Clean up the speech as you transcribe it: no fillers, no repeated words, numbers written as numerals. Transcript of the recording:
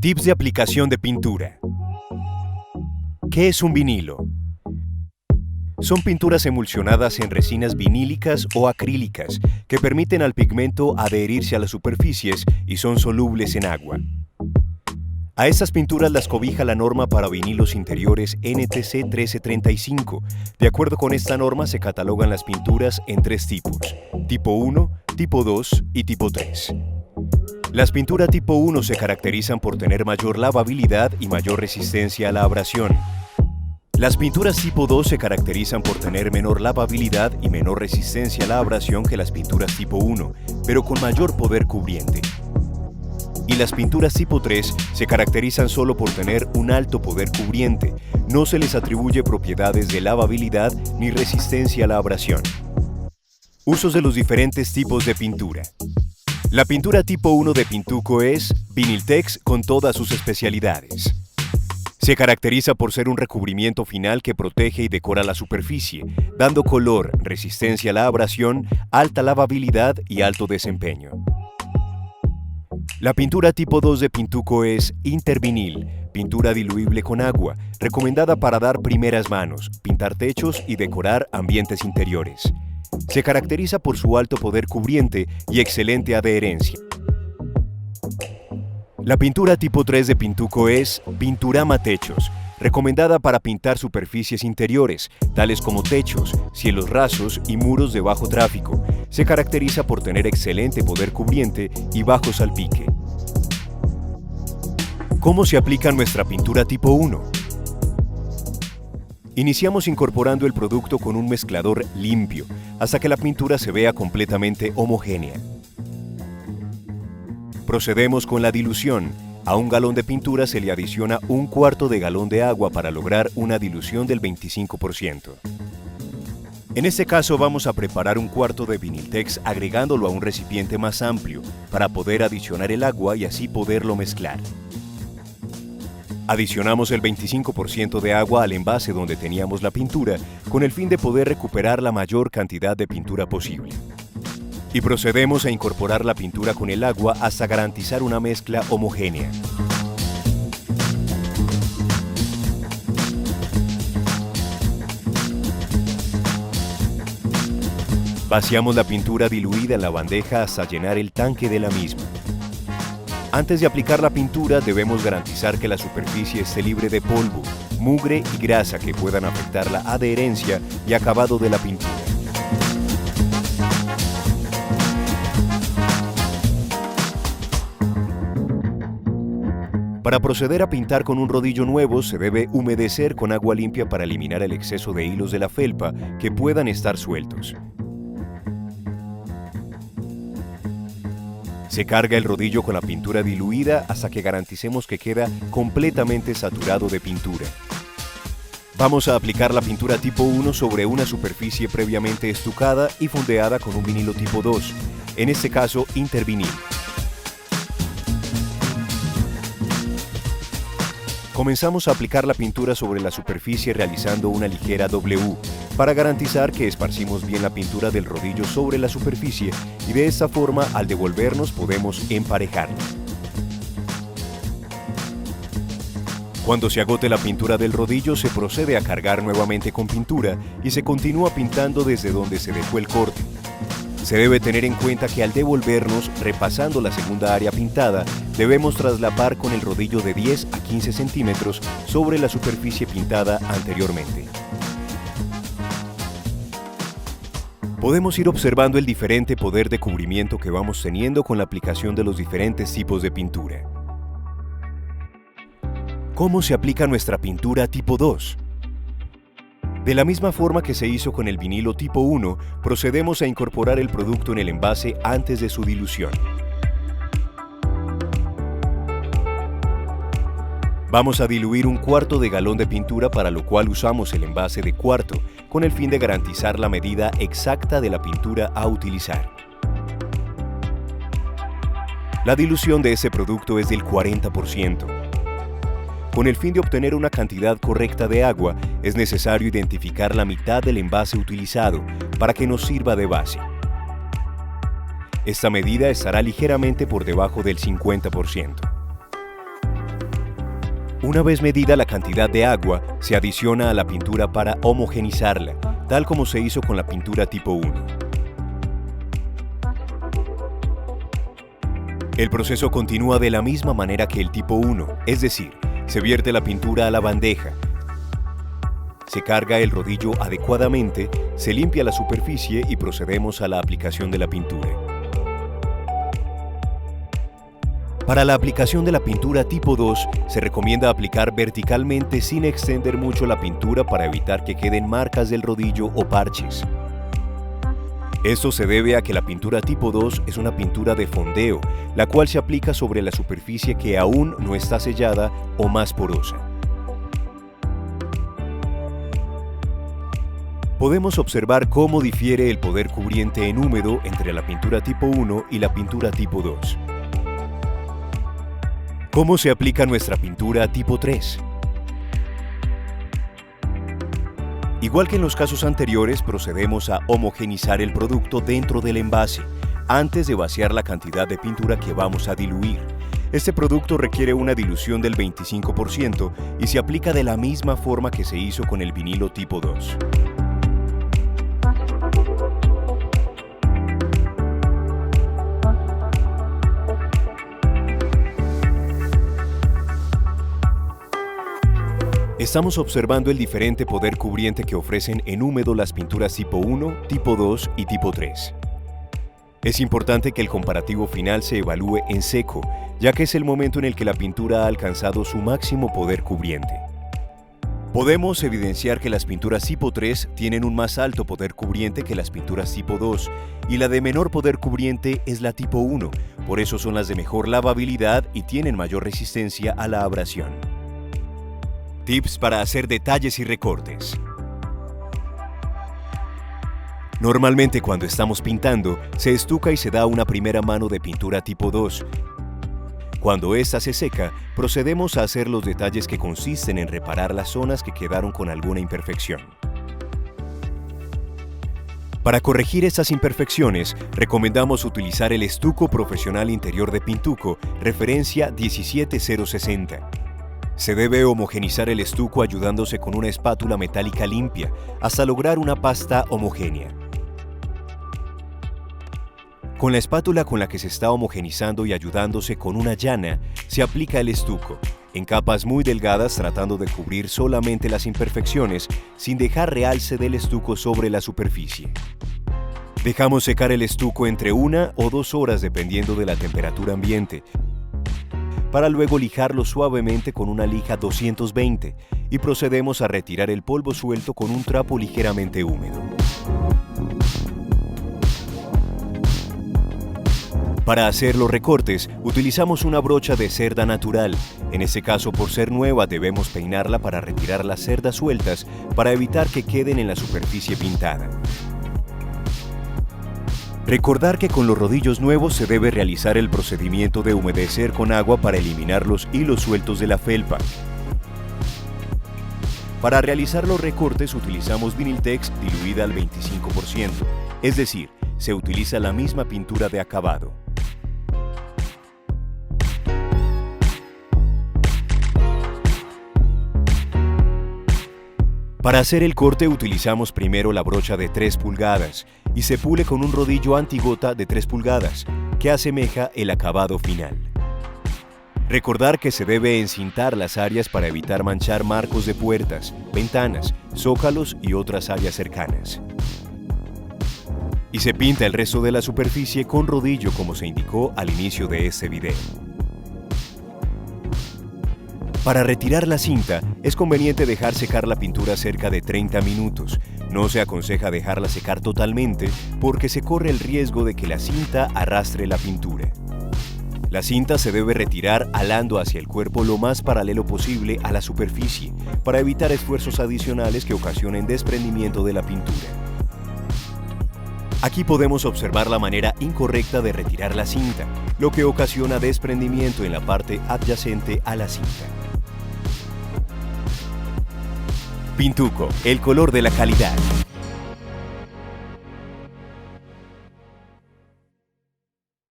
Tips de aplicación de pintura. ¿Qué es un vinilo? Son pinturas emulsionadas en resinas vinílicas o acrílicas que permiten al pigmento adherirse a las superficies y son solubles en agua. A estas pinturas las cobija la norma para vinilos interiores NTC 1335. De acuerdo con esta norma se catalogan las pinturas en tres tipos: tipo 1, tipo 2 y tipo 3. Las pinturas tipo 1 se caracterizan por tener mayor lavabilidad y mayor resistencia a la abrasión. Las pinturas tipo 2 se caracterizan por tener menor lavabilidad y menor resistencia a la abrasión que las pinturas tipo 1, pero con mayor poder cubriente. Y las pinturas tipo 3 se caracterizan solo por tener un alto poder cubriente, no se les atribuye propiedades de lavabilidad ni resistencia a la abrasión. Usos de los diferentes tipos de pintura. La pintura tipo 1 de Pintuco es Viniltex con todas sus especialidades. Se caracteriza por ser un recubrimiento final que protege y decora la superficie, dando color, resistencia a la abrasión, alta lavabilidad y alto desempeño. La pintura tipo 2 de Pintuco es Intervinil, pintura diluible con agua, recomendada para dar primeras manos, pintar techos y decorar ambientes interiores. Se caracteriza por su alto poder cubriente y excelente adherencia. La pintura tipo 3 de Pintuco es Pinturama Techos, recomendada para pintar superficies interiores, tales como techos, cielos rasos y muros de bajo tráfico. Se caracteriza por tener excelente poder cubriente y bajo salpique. ¿Cómo se aplica nuestra pintura tipo 1? Iniciamos incorporando el producto con un mezclador limpio, hasta que la pintura se vea completamente homogénea. Procedemos con la dilución. A un galón de pintura se le adiciona un cuarto de galón de agua para lograr una dilución del 25%. En este caso vamos a preparar un cuarto de Viniltex agregándolo a un recipiente más amplio para poder adicionar el agua y así poderlo mezclar. Adicionamos el 25% de agua al envase donde teníamos la pintura con el fin de poder recuperar la mayor cantidad de pintura posible. Y procedemos a incorporar la pintura con el agua hasta garantizar una mezcla homogénea. Vaciamos la pintura diluida en la bandeja hasta llenar el tanque de la misma. Antes de aplicar la pintura debemos garantizar que la superficie esté libre de polvo, mugre y grasa que puedan afectar la adherencia y acabado de la pintura. Para proceder a pintar con un rodillo nuevo se debe humedecer con agua limpia para eliminar el exceso de hilos de la felpa que puedan estar sueltos. Se carga el rodillo con la pintura diluida hasta que garanticemos que queda completamente saturado de pintura. Vamos a aplicar la pintura tipo 1 sobre una superficie previamente estucada y fondeada con un vinilo tipo 2, en este caso Intervinil. Comenzamos a aplicar la pintura sobre la superficie realizando una ligera W, para garantizar que esparcimos bien la pintura del rodillo sobre la superficie y de esta forma al devolvernos podemos emparejarla. Cuando se agote la pintura del rodillo se procede a cargar nuevamente con pintura y se continúa pintando desde donde se dejó el corte. Se debe tener en cuenta que al devolvernos, repasando la segunda área pintada, debemos traslapar con el rodillo de 10 a 15 centímetros sobre la superficie pintada anteriormente. Podemos ir observando el diferente poder de cubrimiento que vamos teniendo con la aplicación de los diferentes tipos de pintura. ¿Cómo se aplica nuestra pintura tipo 2? De la misma forma que se hizo con el vinilo tipo 1, procedemos a incorporar el producto en el envase antes de su dilución. Vamos a diluir un cuarto de galón de pintura, para lo cual usamos el envase de cuarto, con el fin de garantizar la medida exacta de la pintura a utilizar. La dilución de ese producto es del 40%. Con el fin de obtener una cantidad correcta de agua, es necesario identificar la mitad del envase utilizado para que nos sirva de base. Esta medida estará ligeramente por debajo del 50%. Una vez medida la cantidad de agua, se adiciona a la pintura para homogenizarla, tal como se hizo con la pintura tipo 1. El proceso continúa de la misma manera que el tipo 1, es decir, se vierte la pintura a la bandeja, se carga el rodillo adecuadamente, se limpia la superficie y procedemos a la aplicación de la pintura. Para la aplicación de la pintura tipo 2, se recomienda aplicar verticalmente sin extender mucho la pintura para evitar que queden marcas del rodillo o parches. Esto se debe a que la pintura tipo 2 es una pintura de fondeo, la cual se aplica sobre la superficie que aún no está sellada o más porosa. Podemos observar cómo difiere el poder cubriente en húmedo entre la pintura tipo 1 y la pintura tipo 2. ¿Cómo se aplica nuestra pintura tipo 3? Igual que en los casos anteriores, procedemos a homogenizar el producto dentro del envase, antes de vaciar la cantidad de pintura que vamos a diluir. Este producto requiere una dilución del 25% y se aplica de la misma forma que se hizo con el vinilo tipo 2. Estamos observando el diferente poder cubriente que ofrecen en húmedo las pinturas tipo 1, tipo 2 y tipo 3. Es importante que el comparativo final se evalúe en seco, ya que es el momento en el que la pintura ha alcanzado su máximo poder cubriente. Podemos evidenciar que las pinturas tipo 3 tienen un más alto poder cubriente que las pinturas tipo 2, y la de menor poder cubriente es la tipo 1, por eso son las de mejor lavabilidad y tienen mayor resistencia a la abrasión. Tips para hacer detalles y recortes. Normalmente cuando estamos pintando, se estuca y se da una primera mano de pintura tipo 2. Cuando ésta se seca, procedemos a hacer los detalles que consisten en reparar las zonas que quedaron con alguna imperfección. Para corregir estas imperfecciones, recomendamos utilizar el estuco profesional interior de Pintuco, referencia 17060. Se debe homogenizar el estuco ayudándose con una espátula metálica limpia hasta lograr una pasta homogénea. Con la espátula con la que se está homogenizando y ayudándose con una llana, se aplica el estuco, en capas muy delgadas tratando de cubrir solamente las imperfecciones sin dejar realce del estuco sobre la superficie. Dejamos secar el estuco entre 1 o 2 horas dependiendo de la temperatura ambiente, para luego lijarlo suavemente con una lija 220 y procedemos a retirar el polvo suelto con un trapo ligeramente húmedo. Para hacer los recortes, utilizamos una brocha de cerda natural. En este caso, por ser nueva, debemos peinarla para retirar las cerdas sueltas para evitar que queden en la superficie pintada. Recordar que con los rodillos nuevos se debe realizar el procedimiento de humedecer con agua para eliminar los hilos sueltos de la felpa. Para realizar los recortes utilizamos Vinyltex diluida al 25%, es decir, se utiliza la misma pintura de acabado. Para hacer el corte utilizamos primero la brocha de 3 pulgadas y se pule con un rodillo antigota de 3 pulgadas, que asemeja el acabado final. Recordar que se debe encintar las áreas para evitar manchar marcos de puertas, ventanas, zócalos y otras áreas cercanas. Y se pinta el resto de la superficie con rodillo como se indicó al inicio de este video. Para retirar la cinta, es conveniente dejar secar la pintura cerca de 30 minutos. No se aconseja dejarla secar totalmente porque se corre el riesgo de que la cinta arrastre la pintura. La cinta se debe retirar alando hacia el cuerpo lo más paralelo posible a la superficie para evitar esfuerzos adicionales que ocasionen desprendimiento de la pintura. Aquí podemos observar la manera incorrecta de retirar la cinta, lo que ocasiona desprendimiento en la parte adyacente a la cinta. Pintuco, el color de la calidad.